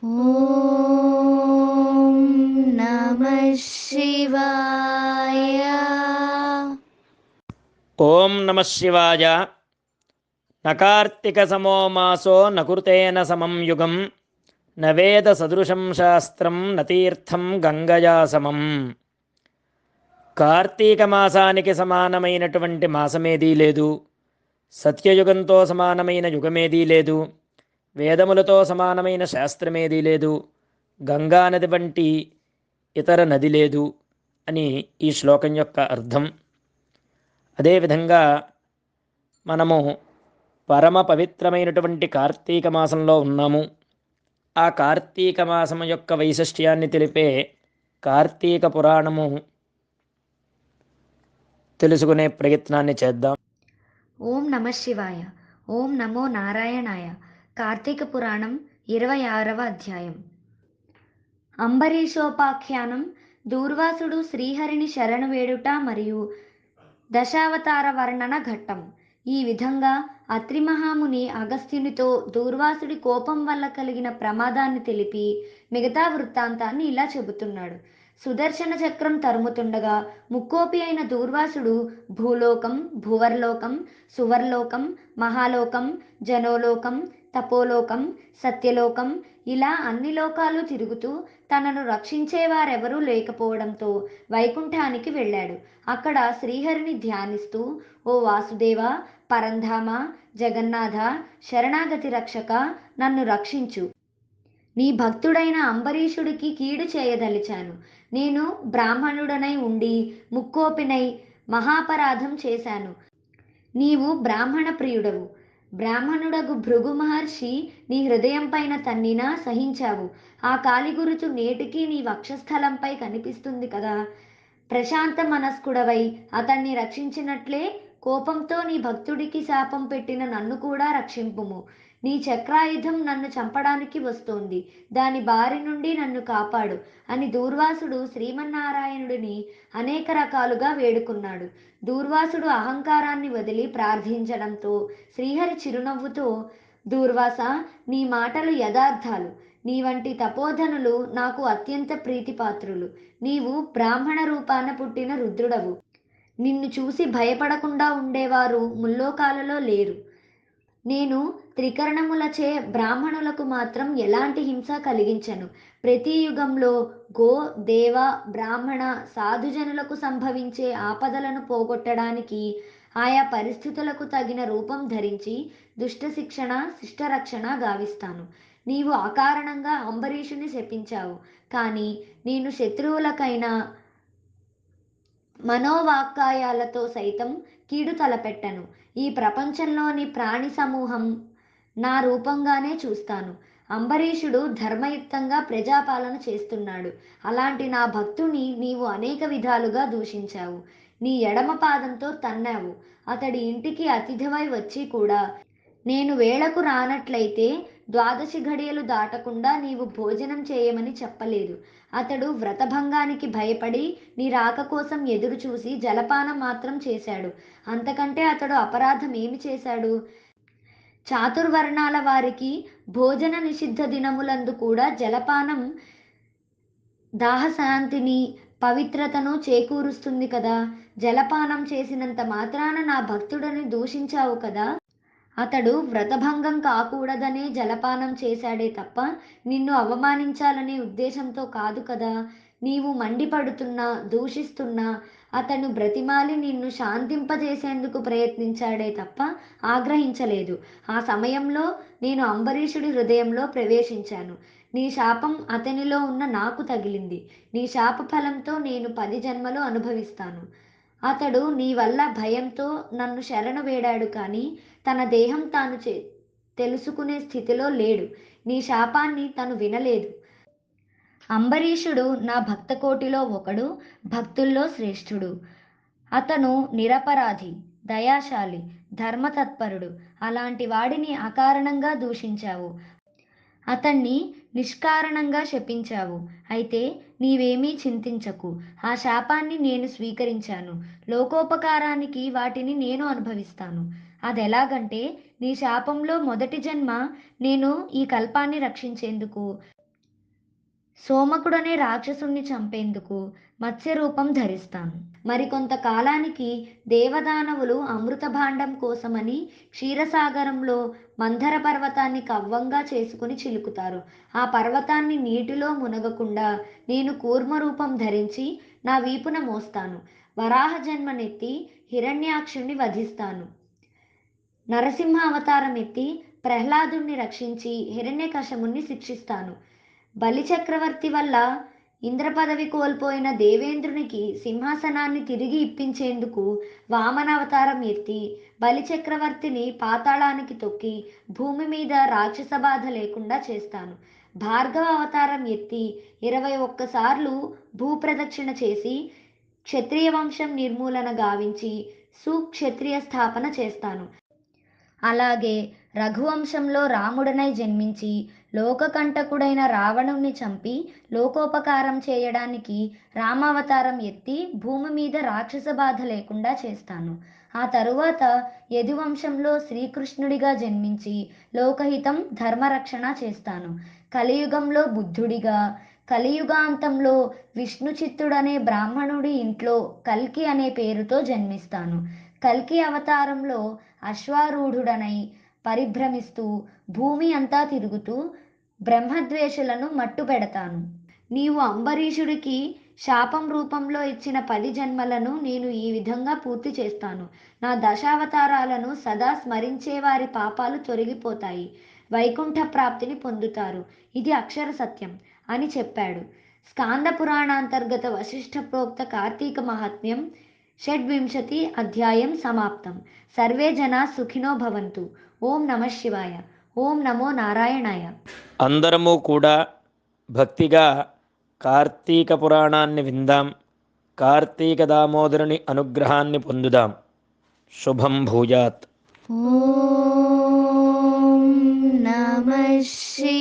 ఓం నమః శివాయ. ఓం నమ శివాయ. నకార్తిక సమో మాసో నకృతేన సమం యుగం నవేద సదృశం శాస్త్రం నతీర్థం గంగయా సమం. కార్తీక మాసానికి సమానమైనటువంటి మాసమేదీ లేదు. సత్యయుగంతో సమానమైన యుగమేదీ లేదు. వేదములతో సమానమైన శాస్త్రమేదీ లేదు. గంగా నది వంటి ఇతర నది లేదు అని ఈ శ్లోకం యొక్క అర్థం. అదేవిధంగా మనము పరమ పవిత్రమైనటువంటి కార్తీక మాసంలో ఉన్నాము. ఆ కార్తీక మాసము యొక్క వైశిష్ట్యాన్ని తెలిపే కార్తీక పురాణము తెలుసుకునే ప్రయత్నాన్ని చేద్దాం. ఓం నమ శివాయ. ఓం నమో నారాయణాయ. కార్తీక పురాణం 26వ అధ్యాయం. అంబరీషోపాఖ్యానం. దూర్వాసుడు శ్రీహరిని శరణు వేడుట మరియు దశావతార వర్ణన ఘట్టం. ఈ విధంగా అత్రి మహాముని అగస్త్యునితో దూర్వాసుడి కోపం వల్ల కలిగిన ప్రమాదాన్ని తెలిపి మిగతా వృత్తాంతాన్ని ఇలా చెబుతున్నాడు. సుదర్శన చక్రం తరుముతుండగా ముక్కోపి అయిన దూర్వాసుడు భూలోకం, భువర్లోకం, సువర్లోకం, మహాలోకం, జనోలోకం, తపోలోకం, సత్యలోకం ఇలా అన్ని లోకాలు తిరుగుతూ తనను రక్షించేవారెవరూ లేకపోవడంతో వైకుంఠానికి వెళ్ళాడు. అక్కడ శ్రీహరిని ధ్యానిస్తూ, ఓ వాసుదేవ, పరంధామ, జగన్నాథ, శరణాగతి రక్షక, నన్ను రక్షించు. నీ భక్తుడైన అంబరీషుడికి కీడు చేయదలిచాను. నేను బ్రాహ్మణుడనై ఉండి ముక్కోపినై మహాపరాధం చేశాను. నీవు బ్రాహ్మణ ప్రియుడవు. బ్రాహ్మణుడగు భృగు మహర్షి నీ హృదయం పైన తన్నినా సహించావు. ఆ కాలిగురుచు నేటికి నీ వక్షస్థలంపై కనిపిస్తుంది కదా. ప్రశాంత మనస్కుడవై అతన్ని రక్షించినట్లే కోపంతో నీ భక్తుడికి శాపం పెట్టిన నన్ను కూడా రక్షింపుము. నీ చక్రాయుధం నన్ను చంపడానికి వస్తోంది, దాని బారి నుండి నన్ను కాపాడు అని దూర్వాసుడు శ్రీమన్నారాయణుడిని అనేక రకాలుగా వేడుకున్నాడు. దూర్వాసుడు అహంకారాన్ని వదిలి ప్రార్థించడంతో శ్రీహరి చిరునవ్వుతో, దూర్వాస, నీ మాటలు యథార్థాలు. నీ వంటి తపోధనులు నాకు అత్యంత ప్రీతిపాత్రులు. నీవు బ్రాహ్మణ రూపాన పుట్టిన రుద్రుడవు. నిన్ను చూసి భయపడకుండా ఉండేవారు ముల్లోకాలలో లేరు. నేను త్రికరణములచే బ్రాహ్మణులకు మాత్రం ఎలాంటి హింస కలిగించను. ప్రతి యుగంలో గో, దేవ, బ్రాహ్మణ, సాధుజనులకు సంభవించే ఆపదలను పోగొట్టడానికి ఆయా పరిస్థితులకు తగిన రూపం ధరించి దుష్ట శిక్షణ, శిష్టరక్షణ గావిస్తాను. నీవు అకారణంగా అంబరీషుని శపించావు, కానీ నేను శత్రువులకైనా మనోవాక్కాయాలతో సైతం కీడు తలపెట్టను. ఈ ప్రపంచంలోని ప్రాణి సమూహం నా రూపంగానే చూస్తాను. అంబరీషుడు ధర్మయుక్తంగా ప్రజాపాలన చేస్తున్నాడు. అలాంటి నా భక్తుని నీవు అనేక విధాలుగా దూషించావు. నీ ఎడమ పాదంతో తన్నావు. అతడి ఇంటికి అతిథివై వచ్చి కూడా నేను వేళకు రానట్లయితే ద్వాదశి ఘడియలు దాటకుండా నీవు భోజనం చేయమని చెప్పలేదు. అతడు వ్రతభంగానికి భయపడి నీ రాక కోసం ఎదురు చూసి జలపానం మాత్రం చేశాడు. అంతకంటే అతడు అపరాధం ఏమి చేశాడు? చాతుర్వర్ణాల వారికి భోజన నిషిద్ధ దినములందు కూడా జలపానం దాహశాంతిని, పవిత్రతను చేకూరుస్తుంది కదా. జలపానం చేసినంత మాత్రాన నా భక్తుడని దూషించావు కదా. అతడు వ్రతభంగం కాకూడదనే జలపానం చేశాడే తప్ప నిన్ను అవమానించాలనే ఉద్దేశంతో కాదు కదా. నీవు మండిపడుతున్నా, దూషిస్తున్నా అతను బ్రతిమాలి నిన్ను శాంతింపజేసేందుకు ప్రయత్నించాడే తప్ప ఆగ్రహించలేదు. ఆ సమయంలో నేను అంబరీషుడి హృదయంలో ప్రవేశించాను. నీ శాపం అతనిలో ఉన్న నాకు తగిలింది. నీ శాప ఫలంతో నేను 10 జన్మలు అనుభవిస్తాను. అతడు నీ వల్ల భయంతో నన్ను శరణు వేడాడు, కానీ తన దేహం తాను తెలుసుకునే స్థితిలో లేడు. నీ శాపాన్ని తను వినలేదు. అంబరీషుడు నా భక్త కోటిలో ఒకడు, భక్తుల్లో శ్రేష్ఠుడు. అతను నిరపరాధి, దయాశాలి, ధర్మతత్పరుడు. అలాంటి వాడిని అకారణంగా దూషించావు. అతన్ని నిష్కారణంగా శపించావు. అయితే నీవేమీ చింతించకు. ఆ శాపాన్ని నేను స్వీకరించాను. లోకోపకారానికి వాటిని నేను అనుభవిస్తాను. అదెలాగంటే, నీ శాపంలో మొదటి జన్మ నేను ఈ కల్పాన్ని రక్షించేందుకు, సోమకుడనే రాక్షసుణ్ణి చంపేందుకు మత్స్య రూపం ధరిస్తాను. మరికొంత కాలానికి దేవదానవులు అమృత భాండం కోసమని క్షీరసాగరంలో మందర పర్వతాన్ని కవ్వంగా చేసుకుని చిలుకుతారు. ఆ పర్వతాన్ని నీటిలో మునగకుండా నేను కూర్మ రూపం ధరించి నా వీపున మోస్తాను. వరాహ జన్మనెత్తి హిరణ్యాక్షుణ్ణి వధిస్తాను. నరసింహ అవతారం ఎత్తి ప్రహ్లాదుణ్ణి రక్షించి హిరణ్యకశముణ్ణి శిక్షిస్తాను. బలిచక్రవర్తి వల్ల ఇంద్ర పదవి కోల్పోయిన దేవేంద్రునికి సింహాసనాన్ని తిరిగి ఇప్పించేందుకు వామన అవతారం ఎత్తి బలిచక్రవర్తిని పాతాళానికి తొక్కి భూమి మీద రాక్షస బాధ లేకుండా చేస్తాను. భార్గవ అవతారం ఎత్తి 21 సార్లు భూప్రదక్షిణ చేసి క్షత్రియ వంశం నిర్మూలన గావించి సుక్షత్రియ స్థాపన చేస్తాను. అలాగే రఘువంశంలో రాముడనై జన్మించి లోకకంటకుడైన రావణుణ్ణి చంపి లోకోపకారం చేయడానికి రామావతారం ఎత్తి భూమి మీద రాక్షస బాధ లేకుండా చేస్తాను. ఆ తరువాత యదువంశంలో శ్రీకృష్ణుడిగా జన్మించి లోకహితం ధర్మరక్షణ చేస్తాను. కలియుగంలో బుద్ధుడిగా, కలియుగాంతంలో విష్ణు చిత్తుడనే బ్రాహ్మణుడి ఇంట్లో కల్కి అనే పేరుతో జన్మిస్తాను. కల్కి అవతారంలో అశ్వారూఢుడనై పరిభ్రమిస్తూ భూమి అంతా తిరుగుతూ బ్రహ్మద్వేషులను మట్టుపెడతాను. నీవు అంబరీషుడికి శాపం రూపంలో ఇచ్చిన 10 జన్మలను నేను ఈ విధంగా పూర్తి చేస్తాను. నా దశావతారాలను సదా స్మరించే వారి పాపాలు తొలగిపోతాయి, వైకుంఠ ప్రాప్తిని పొందుతారు. ఇది అక్షర సత్యం అని చెప్పాడు. స్కాంద పురాణాంతర్గత వశిష్ఠ ప్రోక్త కార్తీక మహాత్మ్యం 26 అధ్యాయం సమాప్తం. సర్వే జనా సుఖినో భవంతు. ఓం నమః శివాయ. ఓం నమో నారాయణాయ. అందరము కూడా భక్తిగా కార్తీక పురాణాన్ని విందాం. కార్తీక దామోదరుని అనుగ్రహాన్ని పొందుదాం. శుభం భూయాత్. ఓం నమః శివాయ.